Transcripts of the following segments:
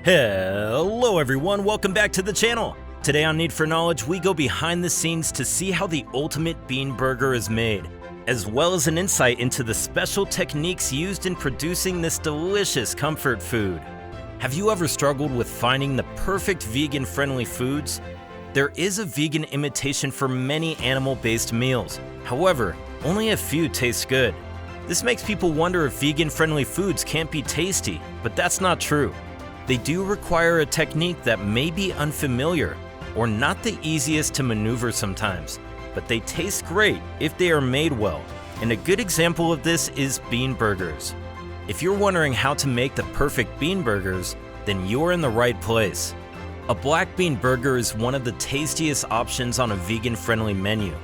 Hello everyone, welcome back to the channel. Today on Need for Knowledge, we go behind the scenes to see how the ultimate bean burger is made, as well as an insight into the special techniques used in producing this delicious comfort food. Have you ever struggled with finding the perfect vegan-friendly foods? There is a vegan imitation for many animal-based meals. However, only a few taste good. This makes people wonder if vegan-friendly foods can't be tasty, but that's not true. They do require a technique that may be unfamiliar or not the easiest to maneuver sometimes, but they taste great if they are made well, and a good example of this is bean burgers. If you're wondering how to make the perfect bean burgers, then you're in the right place. A black bean burger is one of the tastiest options on a vegan-friendly menu.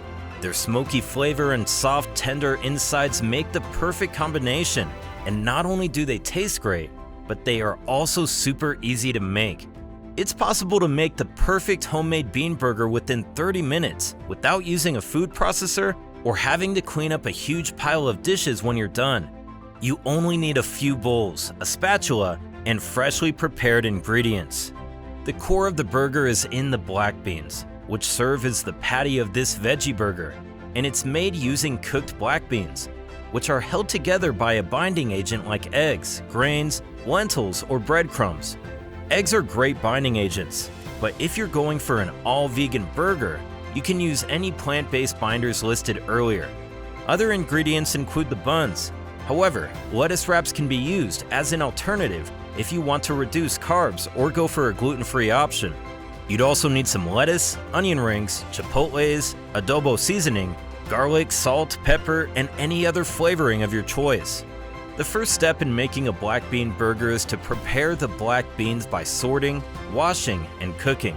Their smoky flavor and soft, tender insides make the perfect combination, and not only do they taste great, but they are also super easy to make. It's possible to make the perfect homemade bean burger within 30 minutes without using a food processor or having to clean up a huge pile of dishes when you're done. You only need a few bowls, a spatula, and freshly prepared ingredients. The core of the burger is in the black beans, which serve as the patty of this veggie burger, and it's made using cooked black beans, which are held together by a binding agent like eggs, grains, lentils, or breadcrumbs. Eggs are great binding agents, but if you're going for an all-vegan burger, you can use any plant-based binders listed earlier. Other ingredients include the buns. However, lettuce wraps can be used as an alternative if you want to reduce carbs or go for a gluten-free option. You'd also need some lettuce, onion rings, chipotles, adobo seasoning, garlic, salt, pepper, and any other flavoring of your choice. The first step in making a black bean burger is to prepare the black beans by sorting, washing, and cooking.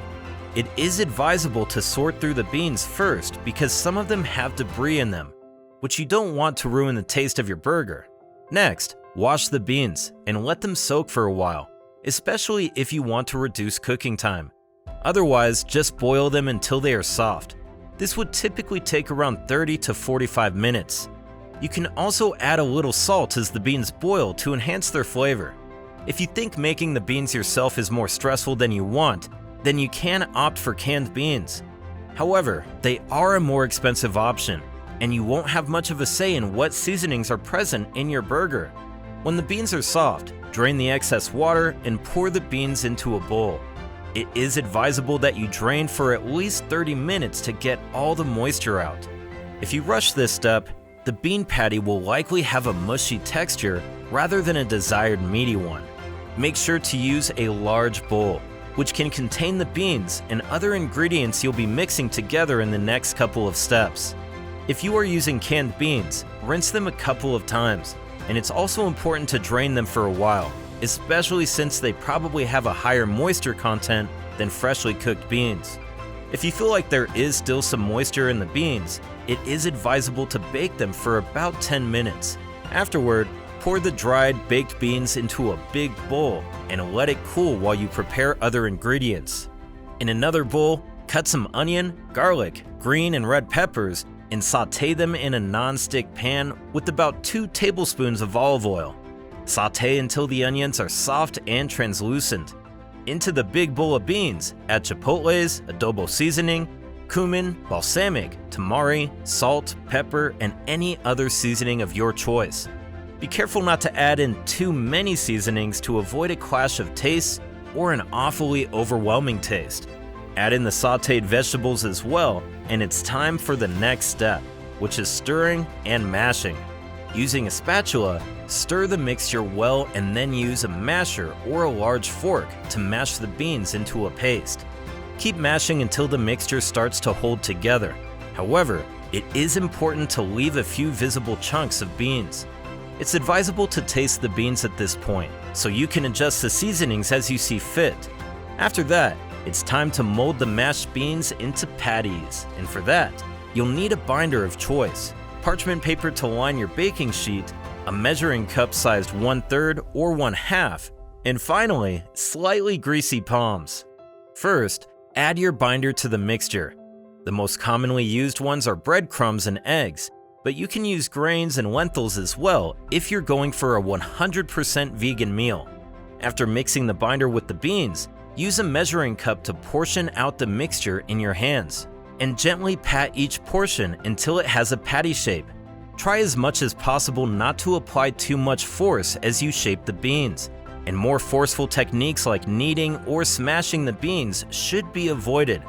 It is advisable to sort through the beans first because some of them have debris in them, which you don't want to ruin the taste of your burger. Next, wash the beans and let them soak for a while, especially if you want to reduce cooking time. Otherwise, just boil them until they are soft. This would typically take around 30 to 45 minutes. You can also add a little salt as the beans boil to enhance their flavor. If you think making the beans yourself is more stressful than you want, then you can opt for canned beans. However, they are a more expensive option, and you won't have much of a say in what seasonings are present in your burger. When the beans are soft, drain the excess water and pour the beans into a bowl. It is advisable that you drain for at least 30 minutes to get all the moisture out. If you rush this step, the bean patty will likely have a mushy texture rather than a desired meaty one. Make sure to use a large bowl, which can contain the beans and other ingredients you'll be mixing together in the next couple of steps. If you are using canned beans, rinse them a couple of times, and it's also important to drain them for a while, especially since they probably have a higher moisture content than freshly cooked beans. If you feel like there is still some moisture in the beans, it is advisable to bake them for about 10 minutes. Afterward, pour the dried baked beans into a big bowl and let it cool while you prepare other ingredients. In another bowl, cut some onion, garlic, green and red peppers, and saute them in a non-stick pan with about 2 tablespoons of olive oil. Saute until the onions are soft and translucent. Into the big bowl of beans, add chipotles, adobo seasoning, cumin, balsamic, tamari, salt, pepper, and any other seasoning of your choice. Be careful not to add in too many seasonings to avoid a clash of tastes or an awfully overwhelming taste. Add in the sauteed vegetables as well, and it's time for the next step, which is stirring and mashing. Using a spatula, stir the mixture well and then use a masher or a large fork to mash the beans into a paste. Keep mashing until the mixture starts to hold together. However, it is important to leave a few visible chunks of beans. It's advisable to taste the beans at this point, so you can adjust the seasonings as you see fit. After that, it's time to mold the mashed beans into patties, and for that, you'll need a binder of choice, parchment paper to line your baking sheet, a measuring cup sized 1/3 or 1/2, and finally, slightly greasy palms. First, add your binder to the mixture. The most commonly used ones are breadcrumbs and eggs, but you can use grains and lentils as well if you're going for a 100% vegan meal. After mixing the binder with the beans, use a measuring cup to portion out the mixture in your hands, and gently pat each portion until it has a patty shape. Try as much as possible not to apply too much force as you shape the beans, and more forceful techniques like kneading or smashing the beans should be avoided.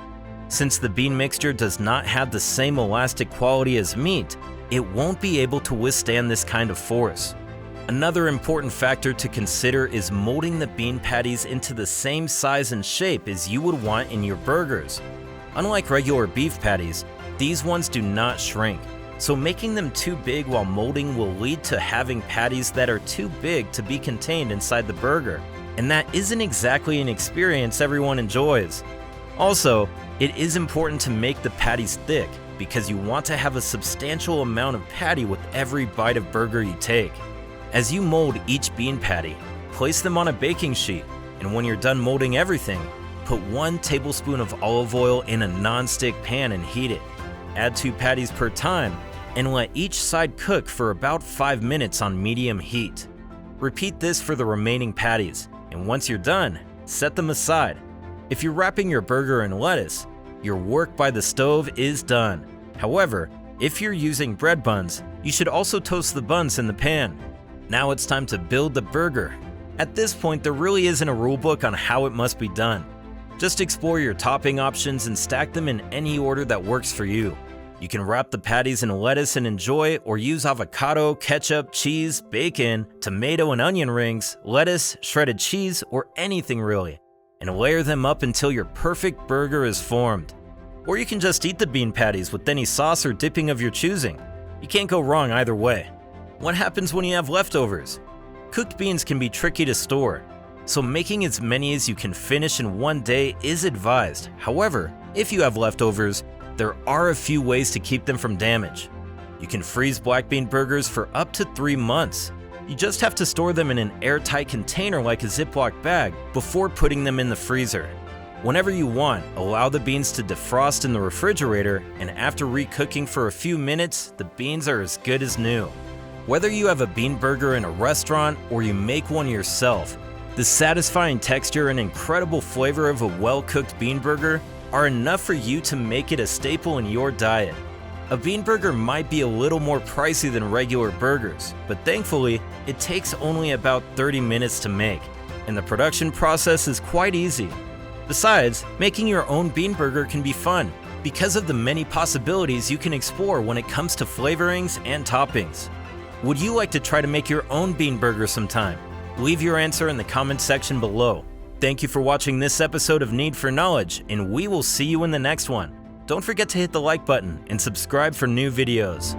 Since the bean mixture does not have the same elastic quality as meat, it won't be able to withstand this kind of force. Another important factor to consider is molding the bean patties into the same size and shape as you would want in your burgers. Unlike regular beef patties, these ones do not shrink, so making them too big while molding will lead to having patties that are too big to be contained inside the burger, and that isn't exactly an experience everyone enjoys. Also, it is important to make the patties thick because you want to have a substantial amount of patty with every bite of burger you take. As you mold each bean patty, place them on a baking sheet, and when you're done molding everything, put 1 tablespoon of olive oil in a non-stick pan and heat it. Add 2 patties per time, and let each side cook for about 5 minutes on medium heat. Repeat this for the remaining patties, and once you're done, set them aside. If you're wrapping your burger in lettuce, your work by the stove is done. However, if you're using bread buns, you should also toast the buns in the pan. Now it's time to build the burger. At this point, there really isn't a rulebook on how it must be done. Just explore your topping options and stack them in any order that works for you. You can wrap the patties in lettuce and enjoy, or use avocado, ketchup, cheese, bacon, tomato and onion rings, lettuce, shredded cheese, or anything really, and layer them up until your perfect burger is formed. Or you can just eat the bean patties with any sauce or dipping of your choosing. You can't go wrong either way. What happens when you have leftovers? Cooked beans can be tricky to store, so making as many as you can finish in one day is advised. However, if you have leftovers, there are a few ways to keep them from damage. You can freeze black bean burgers for up to 3 months. You just have to store them in an airtight container like a Ziploc bag before putting them in the freezer. Whenever you want, allow the beans to defrost in the refrigerator, and after recooking for a few minutes, the beans are as good as new. Whether you have a bean burger in a restaurant or you make one yourself, the satisfying texture and incredible flavor of a well-cooked bean burger are enough for you to make it a staple in your diet. A bean burger might be a little more pricey than regular burgers, but thankfully, it takes only about 30 minutes to make, and the production process is quite easy. Besides, making your own bean burger can be fun because of the many possibilities you can explore when it comes to flavorings and toppings. Would you like to try to make your own bean burger sometime? Leave your answer in the comment section below. Thank you for watching this episode of Need for Knowledge, and we will see you in the next one. Don't forget to hit the like button and subscribe for new videos.